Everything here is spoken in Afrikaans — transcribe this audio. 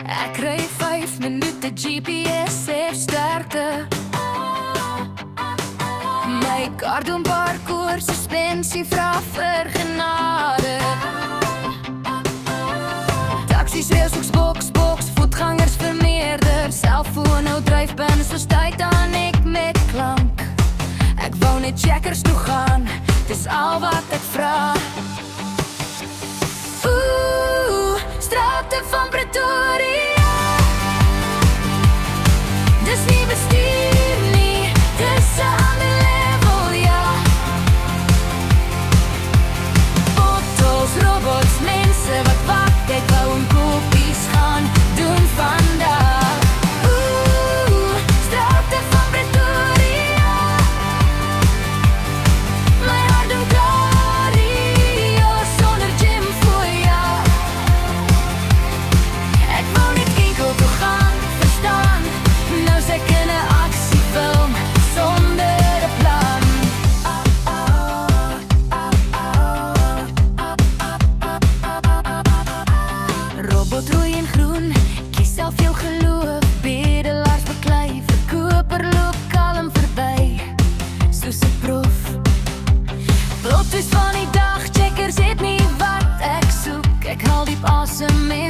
Ek kry 5 minute GPS sê sterkte. My kar doen parkour, suspensie vra vir genade. Taksies wees ook boks, voetgangers vermeerder. Selfoon nou dryfbin, soos tyd aan ek met klank. Ek wou net checkers toe gaan, dis al wat ek vra. Strate van Pretoria, dis nie bestuur nie, dis 'n ander level, ja. Fotos, robots, mense wat wag, ek wou 'n kopies gaan doen vandag. Strate van Pretoria, my hart doen Gloria, sonder gym voor jou. Ek wou net enkel toe gaan, verstaan. Nou sê ek in 'n aksiefilm, sonder 'n plan. Robot rooi en groen, kies self jou geloof. Bedelaars beklei, verkoper loop kalm verby, soos 'n proef. Plot twist van die dag, checkers het nie wat ek soek. Ek haal diep asem en